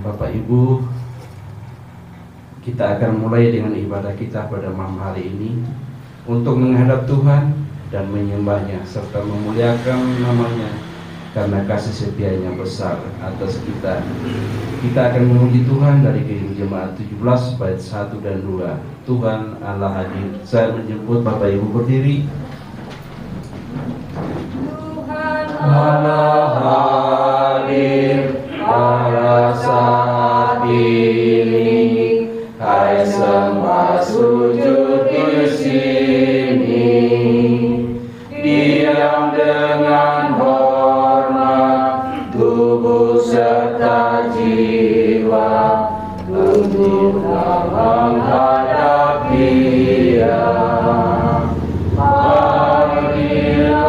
Bapak Ibu, kita akan mulai dengan ibadah kita pada malam hari ini untuk menghadap Tuhan dan menyembahnya serta memuliakan namanya karena kasih setia-Nya besar atas kita. Kita akan memuji Tuhan dari Kehidupan Jemaat 17 bait 1 dan 2. Tuhan Allah hadir. Saya menjemput Bapak Ibu berdiri. Tuhan Allah hadir pada saat ini. Hai sembah sujud di sini, diam dengan hormat tubuh serta jiwa untuk menghadap Dia. Panggillah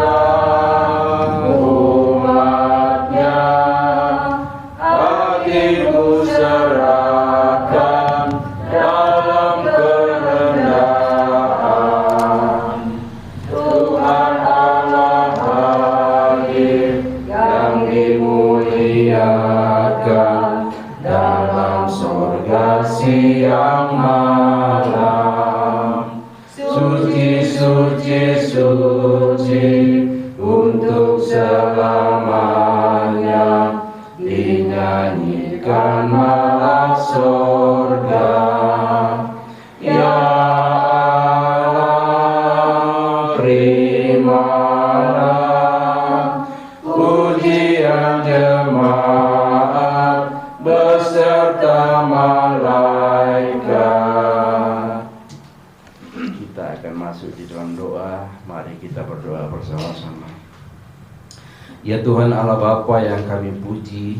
umat-Nya, hatiku serahkan dalam kerendahan. Tuhan Allah hadir yang dimuliakan dalam sorga siang malam. Suci, suci, suci untuk selamanya, dinyanyikan malah sorga. Ya Allah, terimalah pujian jemaat beserta malaikat. Kita akan masuk di dalam doa. Mari kita berdoa bersama-sama. Ya Tuhan Allah Bapa yang kami puji,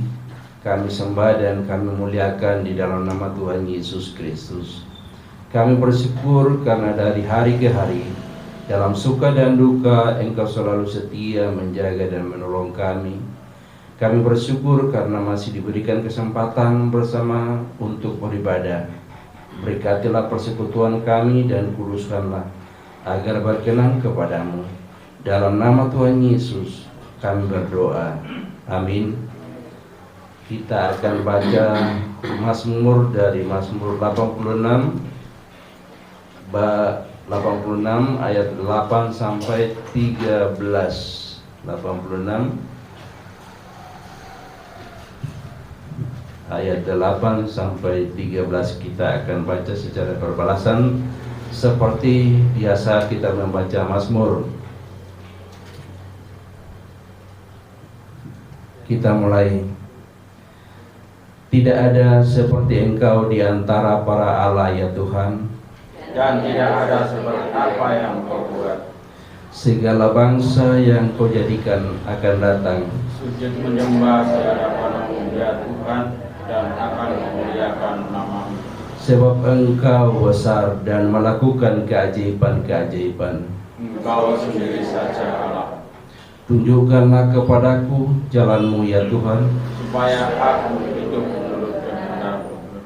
kami sembah dan kami muliakan di dalam nama Tuhan Yesus Kristus. Kami bersyukur karena dari hari ke hari, dalam suka dan duka Engkau selalu setia menjaga dan menolong kami. Kami bersyukur karena masih diberikan kesempatan bersama untuk beribadah. Berkatilah persekutuan kami dan kuduskanlah agar berkenan kepadamu. Dalam nama Tuhan Yesus kami berdoa. Amin. Kita akan baca Mazmur dari Mazmur 86 ayat 8 sampai 13. 86 ayat 8 sampai 13. Kita akan baca secara berbalasan seperti biasa kita membaca Mazmur. Kita mulai. Tidak ada seperti Engkau di antara para Allah ya Tuhan, dan tidak ada seperti apa yang Kau buat. Segala bangsa yang Kau jadikan akan datang Sujud menyembah di hadapan-Mu ya Tuhan, dan akan memuliakan nama-Mu. sebab Engkau besar dan melakukan keajaiban-keajaiban. Engkau sendiri saja Allah. Tunjukkanlah kepadaku jalan-Mu ya Tuhan, supaya aku hidup menurut kehendak-Mu.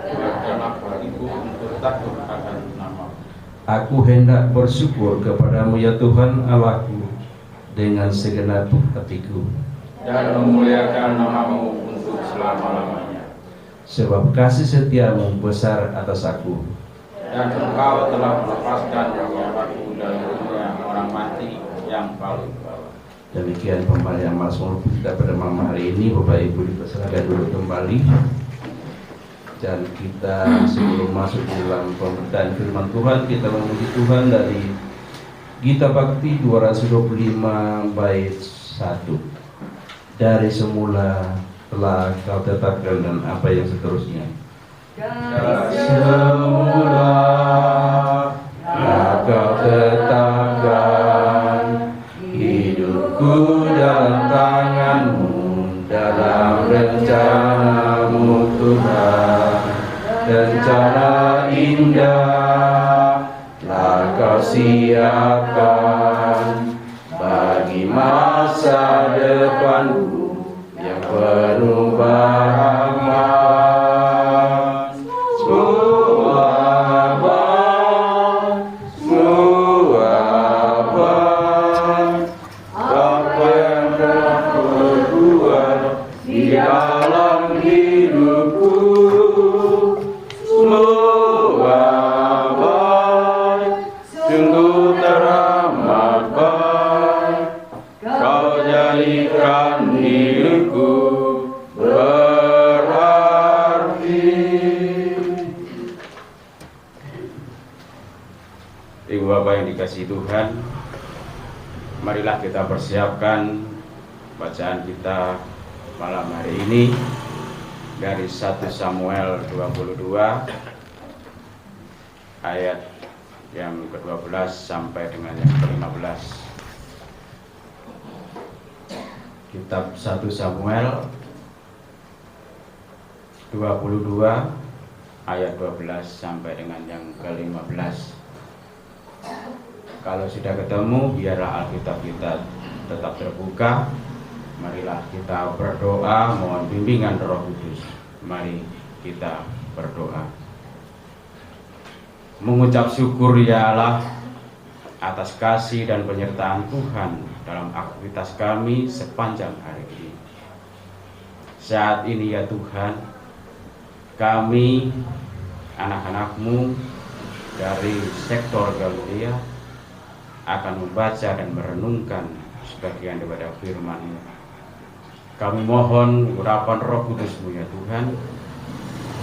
Buatkanlah bagiku untuk takut akan nama-Mu. aku hendak bersyukur kepadamu ya Tuhan Allahku dengan segenap hatiku. Dan memuliakan nama-Mu untuk selama-lamanya. Sebab kasih setiamu besar atas aku. Dan Engkau telah melepaskan nyawaku dari dunia orang mati yang paling bawah. Demikian pembacaan Mazmur kita pada malam hari ini. Bapak Ibu dipersilakan duduk kembali. Dan kita sebelum masuk di dalam pemberitaan firman Tuhan, kita memuji Tuhan dari Gita Bakti 225 bait 1. Dari semula telah Kau tetapkan, dan apa yang seterusnya. Dari semula telah Kau tetapkan hidupku dalam tangan-Mu, dalam rencana-Mu Tuhan. Rencana indah telah Kau siapkan bagi masa depanku yang penuh rahmat. Semua apa yang telah Kau perbuat di dalam hidup Kau jadikan hidupku berarti. Ibu Bapak yang dikasihi Tuhan, marilah kita persiapkan bacaan kita malam hari ini dari 1 Samuel 22 ayat yang ke-12 sampai dengan yang ke-15. Kitab 1 Samuel 22 ayat 12 sampai dengan yang ke-15. Kalau sudah ketemu, biarlah Alkitab kita tetap terbuka. Marilah kita berdoa, mohon bimbingan Roh Kudus. Mari kita berdoa. Mengucap syukur ya Allah atas kasih dan penyertaan Tuhan dalam aktivitas kami sepanjang hari ini. Saat ini ya Tuhan, kami anak-anak-Mu dari sektor Galilea akan membaca dan merenungkan sebagian daripada firman-Mu. Kami mohon urapan Roh Kudus-Mu ya Tuhan,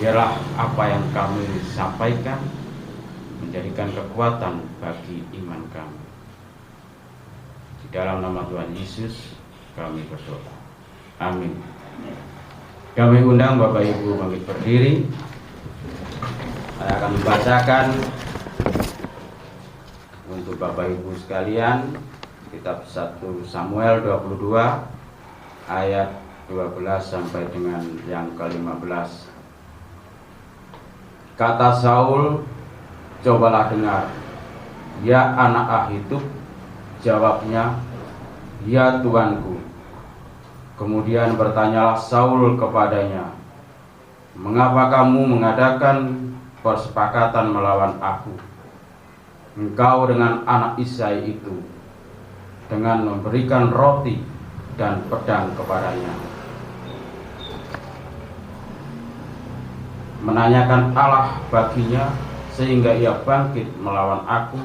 biarlah apa yang kami sampaikan menjadikan kekuatan bagi iman kami. Di dalam nama Tuhan Yesus kami berdoa. Amin. Kami undang Bapak Ibu bangkit berdiri. Saya akan membacakan untuk Bapak Ibu sekalian kitab 1 Samuel 22 ayat 12 sampai dengan yang ke-15. Kata Saul, cobalah dengar, ya anak Ahitub. Jawabnya, ya Tuanku. Kemudian bertanyalah Saul kepadanya, mengapa kamu mengadakan persepakatan melawan aku, engkau dengan anak Isai itu, dengan memberikan roti dan pedang kepadanya, menanyakan Allah baginya sehingga ia bangkit melawan aku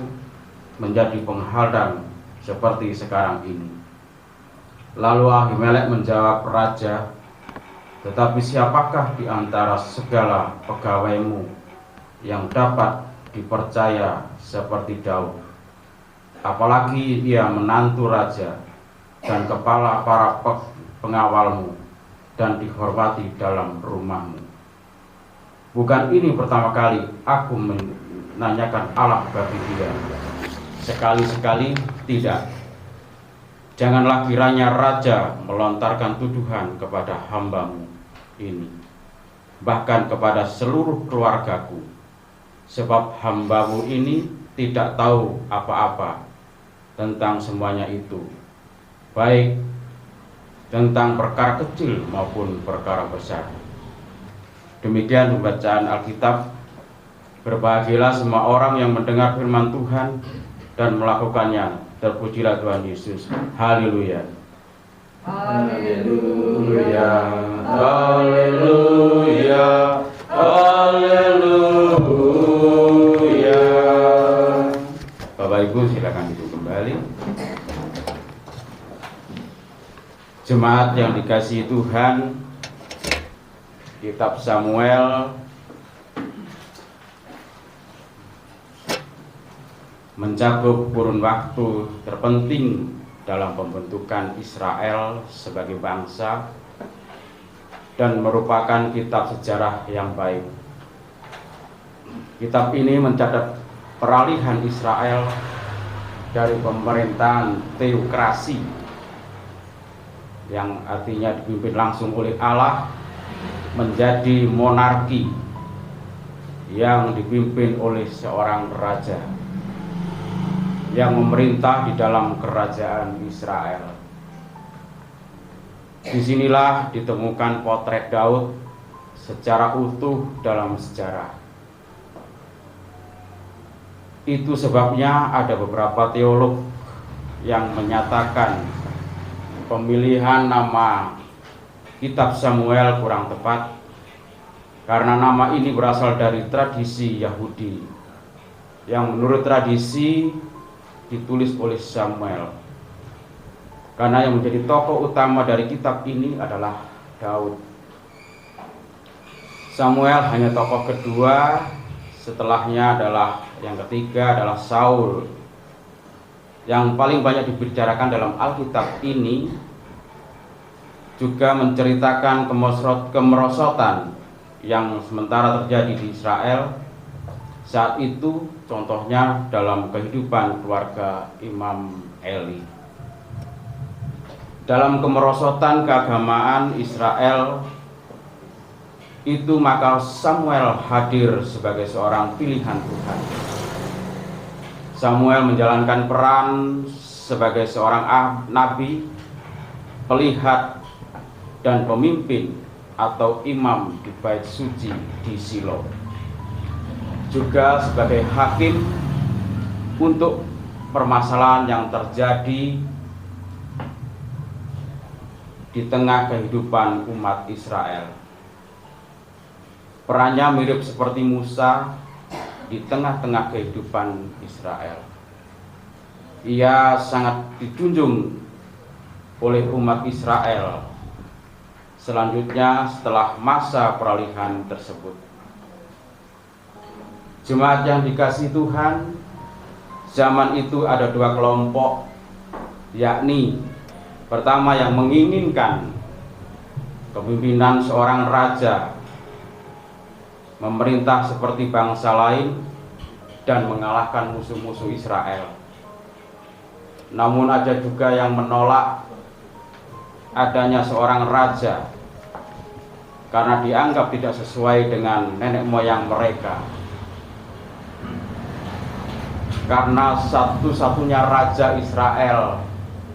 menjadi penghadang seperti sekarang ini. Lalu Ahimelek menjawab raja, tetapi siapakah di antara segala pegawaimu yang dapat dipercaya seperti Daud, apalagi ia menantu raja dan kepala para pengawalmu dan dihormati dalam rumahmu. Bukan ini pertama kali aku menanyakan Allah bagi dia, sekali-sekali tidak. Janganlah kiranya raja melontarkan tuduhan kepada hamba-Mu ini, bahkan kepada seluruh keluargaku, sebab hamba-Mu ini tidak tahu apa-apa tentang semuanya itu, baik tentang perkara kecil maupun perkara besar. Demikian pembacaan Alkitab. Berbahagialah semua orang yang mendengar firman Tuhan dan melakukannya. Terpujilah Tuhan Yesus. Haleluya. Haleluya. Haleluya. Haleluya. Bapak Ibu silakan duduk kembali. Jemaat yang dikasihi Tuhan, kitab Samuel mencakup kurun waktu terpenting dalam pembentukan Israel sebagai bangsa dan merupakan kitab sejarah yang baik. Kitab ini mencatat peralihan Israel dari pemerintahan teokrasi yang artinya dipimpin langsung oleh Allah menjadi monarki yang dipimpin oleh seorang raja yang memerintah di dalam kerajaan Israel. Disinilah ditemukan potret Daud secara utuh dalam sejarah. Itu sebabnya ada beberapa teolog yang menyatakan pemilihan nama kitab Samuel kurang tepat karena nama ini berasal dari tradisi Yahudi yang menurut tradisi ditulis oleh Samuel. Karena yang menjadi tokoh utama dari kitab ini adalah Daud. Samuel hanya tokoh kedua, setelahnya adalah yang ketiga adalah Saul. Yang paling banyak dibicarakan dalam Alkitab ini juga menceritakan kemerosotan yang sementara terjadi di Israel saat itu, contohnya dalam kehidupan keluarga Imam Eli. Dalam kemerosotan keagamaan Israel itu, maka Samuel hadir sebagai seorang pilihan Tuhan. Samuel menjalankan peran sebagai seorang nabi, pelihat, dan pemimpin atau imam di bait suci di Shilo. Juga sebagai hakim untuk permasalahan yang terjadi di tengah kehidupan umat Israel. Perannya mirip seperti Musa di tengah-tengah kehidupan Israel. Ia sangat dijunjung oleh umat Israel selanjutnya setelah masa peralihan tersebut. Jemaat yang dikasihi Tuhan, zaman itu ada dua kelompok, yakni pertama yang menginginkan kepemimpinan seorang raja memerintah seperti bangsa lain dan mengalahkan musuh-musuh Israel. Namun ada juga yang menolak adanya seorang raja karena dianggap tidak sesuai dengan nenek moyang mereka. Karena satu-satunya raja Israel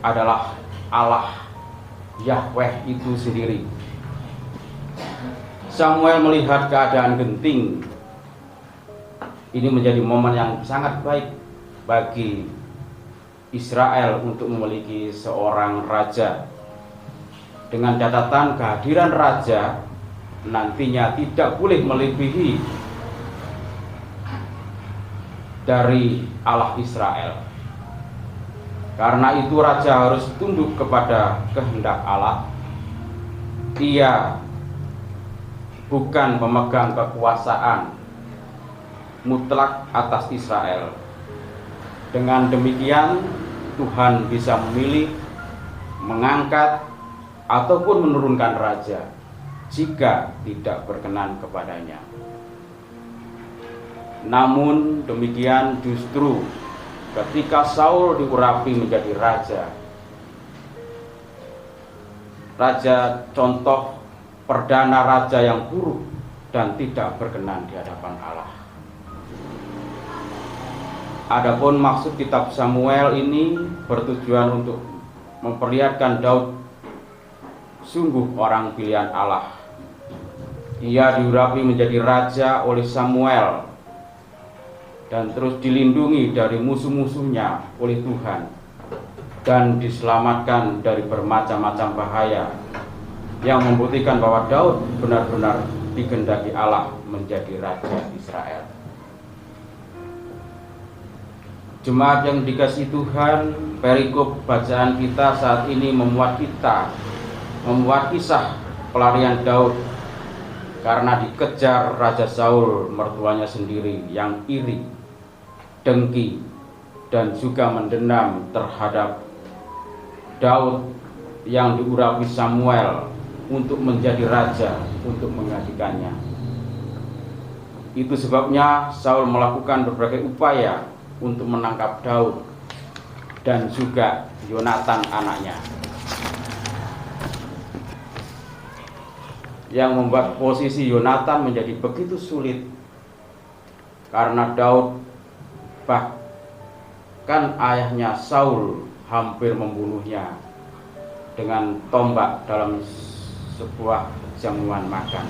adalah Allah, Yahweh itu sendiri. Samuel melihat keadaan genting. Ini menjadi momen yang sangat baik bagi Israel untuk memiliki seorang raja. Dengan catatan kehadiran raja nantinya tidak boleh melebihi dari Allah Israel. Karena itu raja harus tunduk kepada kehendak Allah. Ia bukan pemegang kekuasaan mutlak atas Israel. Dengan demikian Tuhan bisa memilih, mengangkat ataupun menurunkan raja jika tidak berkenan kepadanya. Namun demikian justru ketika Saul diurapi menjadi raja contoh perdana raja yang buruk dan tidak berkenan di hadapan Allah. Adapun maksud kitab Samuel ini bertujuan untuk memperlihatkan Daud sungguh orang pilihan Allah. Ia diurapi menjadi raja oleh Samuel dan terus dilindungi dari musuh-musuhnya oleh Tuhan dan diselamatkan dari bermacam-macam bahaya, yang membuktikan bahwa Daud benar-benar dikehendaki Allah menjadi raja Israel. Jemaat yang dikasihi Tuhan, perikop bacaan kita saat ini memuat kisah pelarian Daud karena dikejar Raja Saul, mertuanya sendiri yang iri, dengki, dan juga mendendam terhadap Daud yang diurapi Samuel untuk menjadi raja, untuk menggantikannya. Itu sebabnya Saul melakukan berbagai upaya untuk menangkap Daud dan juga Yonatan anaknya, yang membuat posisi Yonatan menjadi begitu sulit karena Daud, bahkan ayahnya Saul, hampir membunuhnya dengan tombak dalam sebuah jamuan makan.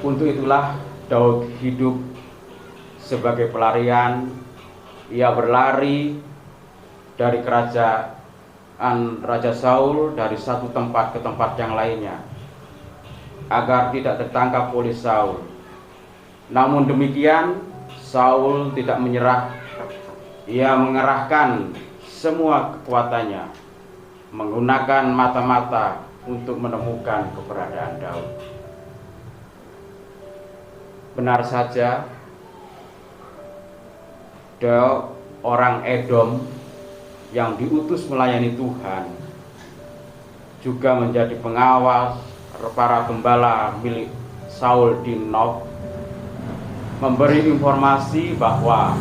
Untuk itulah Daud hidup sebagai pelarian. Ia berlari dari kerajaan Raja Saul, dari satu tempat ke tempat yang lainnya, agar tidak tertangkap oleh Saul. Namun demikian, Saul tidak menyerah. Ia mengerahkan semua kekuatannya menggunakan mata-mata untuk menemukan keberadaan Daud. Benar saja, Daud orang Edom yang diutus melayani Tuhan juga menjadi pengawas para gembala milik Saul di Nob, memberi informasi bahwa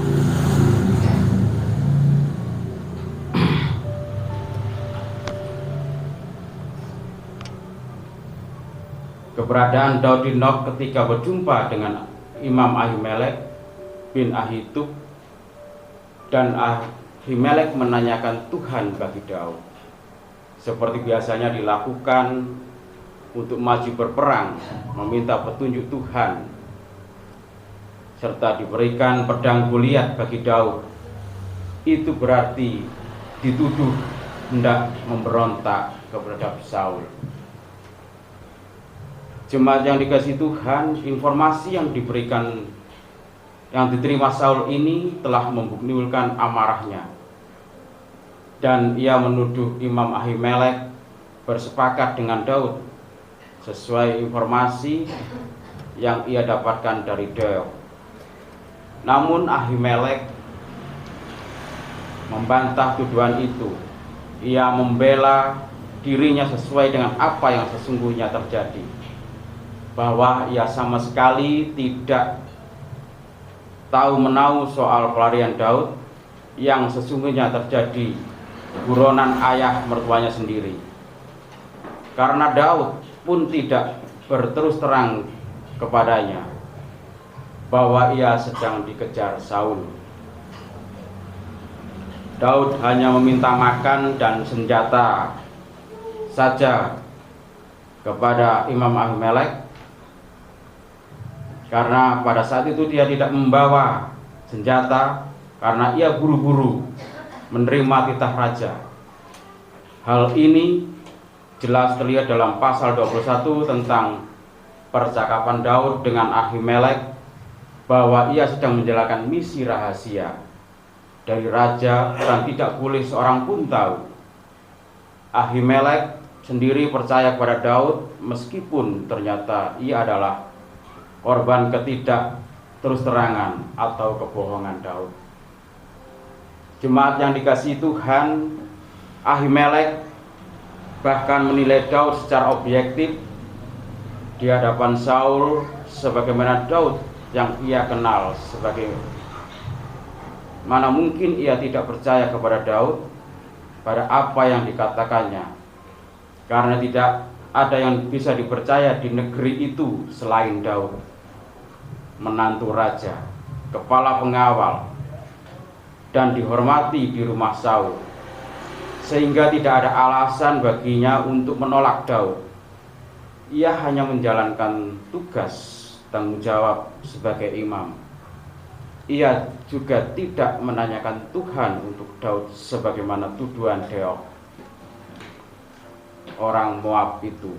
keberadaan Daud di Nob ketika berjumpa dengan Imam Ahimelek bin Ahitub, dan Ahimelek menanyakan Tuhan bagi Daud seperti biasanya dilakukan untuk maju berperang, meminta petunjuk Tuhan serta diberikan pedang Goliat bagi Daud. Itu berarti dituduh hendak memberontak kepada Saul. Jemaat yang dikasihi Tuhan, informasi yang diterima Saul ini telah membuktikan amarahnya, dan ia menuduh Imam Ahimelek bersepakat dengan Daud sesuai informasi yang ia dapatkan dari Daud. Namun Ahimelek membantah tuduhan itu. Ia membela dirinya sesuai dengan apa yang sesungguhnya terjadi, bahwa ia sama sekali tidak tahu menahu soal pelarian Daud yang sesungguhnya terjadi buronan ayah mertuanya sendiri. Karena Daud pun tidak berterus terang kepadanya bahwa ia sedang dikejar Saul. Daud hanya meminta makan dan senjata saja kepada Imam Ahimelek, karena pada saat itu dia tidak membawa senjata karena ia buru-buru menerima titah raja. Hal ini jelas terlihat dalam pasal 21 tentang percakapan Daud dengan Ahimelek, bahwa ia sedang menjalankan misi rahasia dari raja dan tidak boleh seorang pun tahu. Ahimelek sendiri percaya kepada Daud meskipun ternyata ia adalah korban ketidak terus terangan atau kebohongan Daud. Jemaat yang dikasihi Tuhan, Ahimelek bahkan menilai Daud secara objektif di hadapan Saul sebagaimana Daud yang ia kenal. Mana mungkin ia tidak percaya kepada Daud pada apa yang dikatakannya, karena tidak ada yang bisa dipercaya di negeri itu selain Daud, menantu raja, kepala pengawal, dan dihormati di rumah Saul, sehingga tidak ada alasan baginya untuk menolak Daud. Ia hanya menjalankan tugas tanggung jawab sebagai imam. Ia juga tidak menanyakan Tuhan untuk Daud sebagaimana tuduhan Deok, orang Moab itu.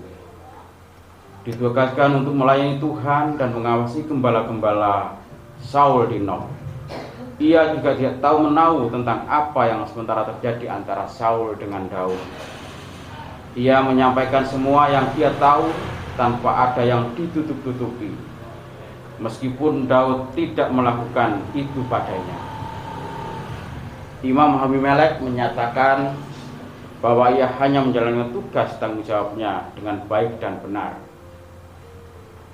Ditugaskan untuk melayani Tuhan dan mengawasi gembala-gembala Saul di Nob. Ia juga tidak tahu menahu tentang apa yang sementara terjadi antara Saul dengan Daud. Ia menyampaikan semua yang ia tahu tanpa ada yang ditutup-tutupi, meskipun Daud tidak melakukan itu padanya. Imam Ahimelek menyatakan bahwa ia hanya menjalankan tugas tanggung jawabnya dengan baik dan benar.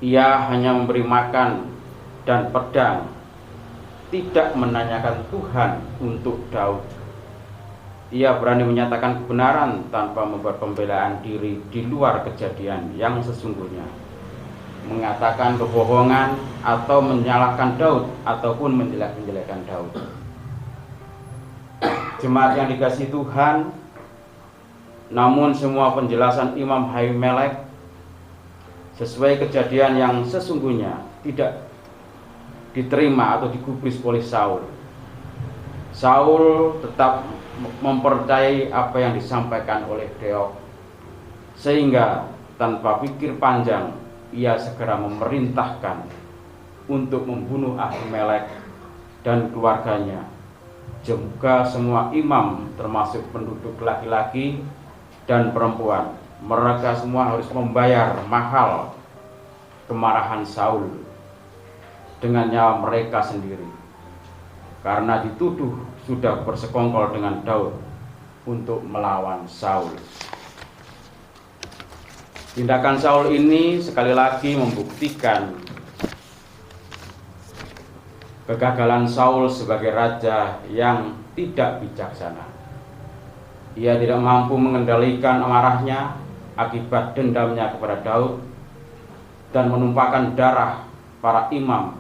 Ia hanya memberi makan dan pedang, tidak menanyakan Tuhan untuk Daud. Ia berani menyatakan kebenaran tanpa membuat pembelaan diri di luar kejadian yang sesungguhnya, mengatakan kebohongan atau menyalahkan Daud ataupun menjelek-menjelekan Daud. Jemaat yang dikasihi Tuhan, namun semua penjelasan Imam Ahimelek sesuai kejadian yang sesungguhnya tidak diterima atau digubris oleh Saul. Saul tetap mempercayai apa yang disampaikan oleh Deok, sehingga tanpa pikir panjang ia segera memerintahkan untuk membunuh Ahimelek dan keluarganya, juga semua imam termasuk penduduk laki-laki dan perempuan. Mereka semua harus membayar mahal kemarahan Saul dengan nyawa mereka sendiri, karena dituduh sudah bersekongkol dengan Daud untuk melawan Saul. Tindakan Saul ini sekali lagi membuktikan kegagalan Saul sebagai raja yang tidak bijaksana. Ia tidak mampu mengendalikan amarahnya akibat dendamnya kepada Daud dan menumpahkan darah para imam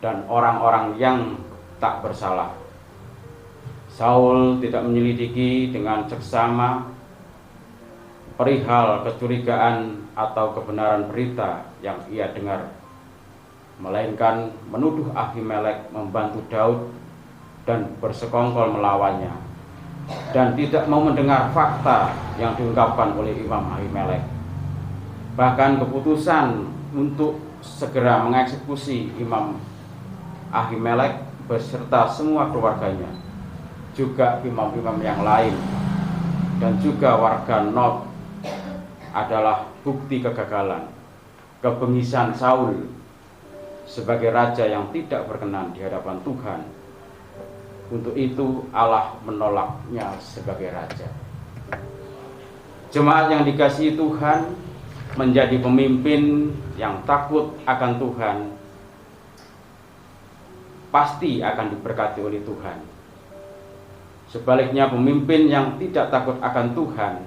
dan orang-orang yang tak bersalah. Saul tidak menyelidiki dengan seksama perihal kecurigaan atau kebenaran berita yang ia dengar, melainkan menuduh Ahimelek membantu Daud dan bersekongkol melawannya, dan tidak mau mendengar fakta yang diungkapkan oleh Imam Ahimelek. Bahkan keputusan untuk segera mengeksekusi Imam Ahimelek beserta semua keluarganya, juga imam-imam yang lain, dan juga warga Nob adalah bukti kegagalan, kebengisan Saul sebagai raja yang tidak berkenan di hadapan Tuhan. Untuk itu Allah menolaknya sebagai raja. Jemaat yang dikasihi Tuhan, menjadi pemimpin yang takut akan Tuhan pasti akan diberkati oleh Tuhan. Sebaliknya, pemimpin yang tidak takut akan Tuhan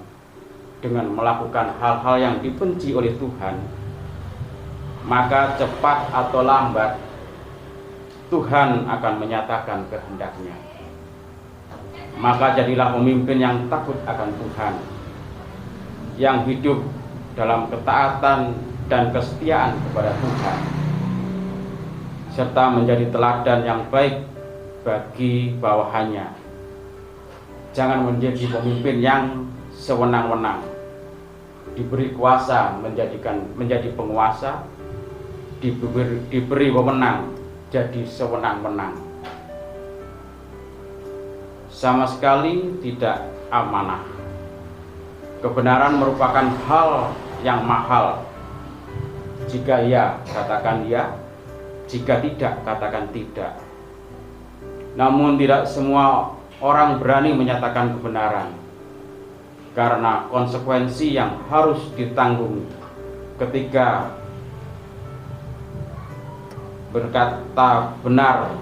dengan melakukan hal-hal yang dibenci oleh Tuhan, maka cepat atau lambat Tuhan akan menyatakan kehendaknya. Maka jadilah pemimpin yang takut akan Tuhan, yang hidup dalam ketaatan dan kesetiaan kepada Tuhan, serta menjadi teladan yang baik bagi bawahannya. Jangan menjadi pemimpin yang sewenang-wenang, diberi kuasa menjadi penguasa, diberi wewenang jadi sewenang-wenang. Sama sekali tidak amanah. Kebenaran merupakan hal yang mahal. Jika iya, katakan iya. Jika tidak, katakan tidak. Namun tidak semua orang berani menyatakan kebenaran, karena konsekuensi yang harus ditanggung ketika berkata benar.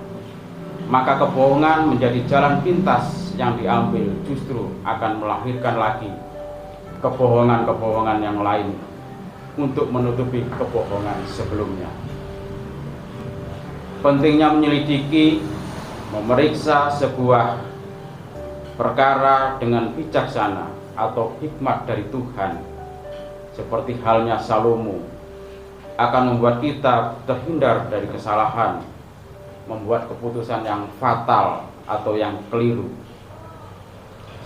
Maka kebohongan menjadi jalan pintas yang diambil, justru akan melahirkan lagi kebohongan-kebohongan yang lain untuk menutupi kebohongan sebelumnya. Pentingnya menyelidiki, memeriksa sebuah perkara dengan bijaksana atau hikmat dari Tuhan, seperti halnya Salomo, akan membuat kita terhindar dari kesalahan, membuat keputusan yang fatal atau yang keliru.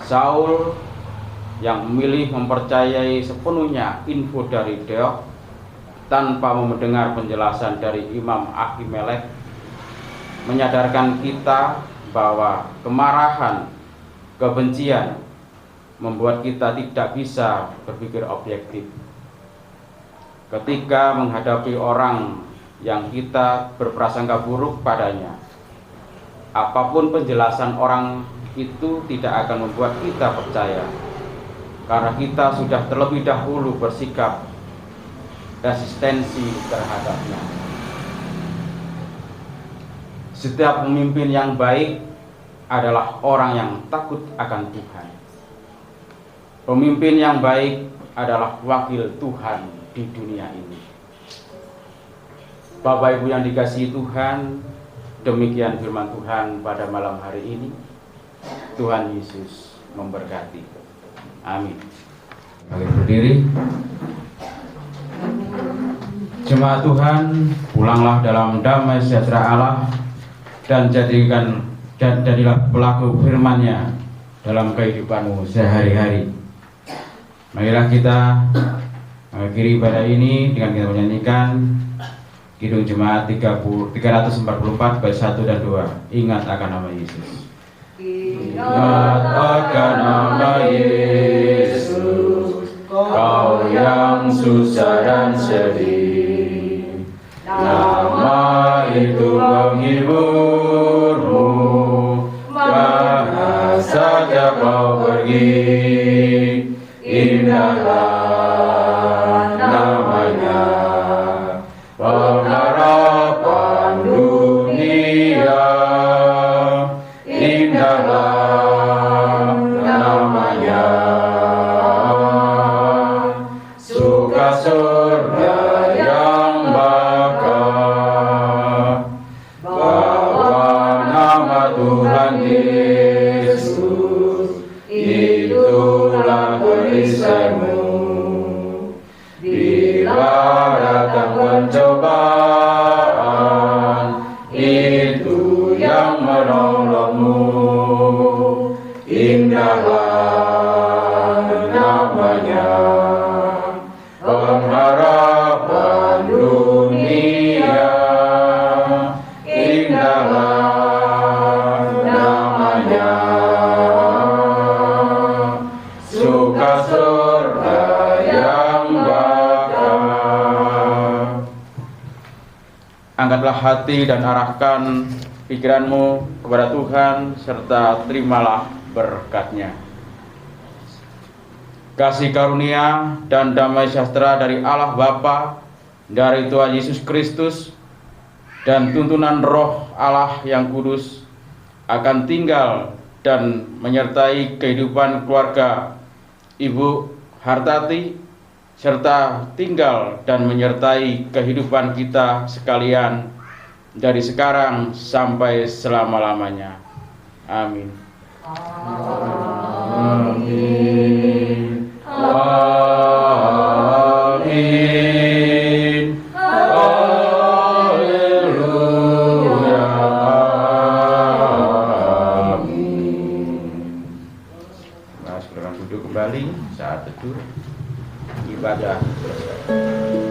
Saul yang memilih mempercayai sepenuhnya info dari Doeg tanpa mendengar penjelasan dari Imam Ahimelek menyadarkan kita bahwa kemarahan, kebencian membuat kita tidak bisa berpikir objektif. Ketika menghadapi orang yang kita berprasangka buruk padanya, apapun penjelasan orang itu tidak akan membuat kita percaya, karena kita sudah terlebih dahulu bersikap resistensi terhadapnya. Setiap pemimpin yang baik adalah orang yang takut akan Tuhan. Pemimpin yang baik adalah wakil Tuhan di dunia ini. Bapak Ibu yang dikasihi Tuhan, demikian firman Tuhan pada malam hari ini. Tuhan Yesus memberkati. Amin. Mari berdiri. Jemaat Tuhan, pulanglah dalam damai sejahtera Allah dan jadilah pelaku firman-Nya dalam kehidupanmu sehari-hari. Marilah kita mengakhiri ibadah ini dengan kita menyanyikan Kidung Jemaat 344 bait 1 dan 2. Ingat akan nama Yesus. Ingat akan nama Yesus. susah dan sedih. Nama itu menghiburmu, mana saja kau pergi. Indahlah namanya, pengharapan dunia. Indahlah namanya, suka surga yang bakal. Bawa nama Tuhan Yesus, itulah tulisanmu. Bila datang pencobaan, itu yang menolongmu. Indahlah namanya, pengharapan dunia. Indahlah namanya, suka surga yang bakal. Angkatlah hati dan arahkan pikiranmu kepada Tuhan, serta terimalah berkat-Nya. Kasih karunia dan damai sejahtera dari Allah Bapa, dari Tuhan Yesus Kristus, dan tuntunan Roh Allah yang kudus akan tinggal dan menyertai kehidupan keluarga Ibu Hartati, serta tinggal dan menyertai kehidupan kita sekalian dari sekarang sampai selama-lamanya. Amin. Amin. Amin. Haleluya. Amin. Nah, sekarang duduk kembali saat teduh ibadah selesai.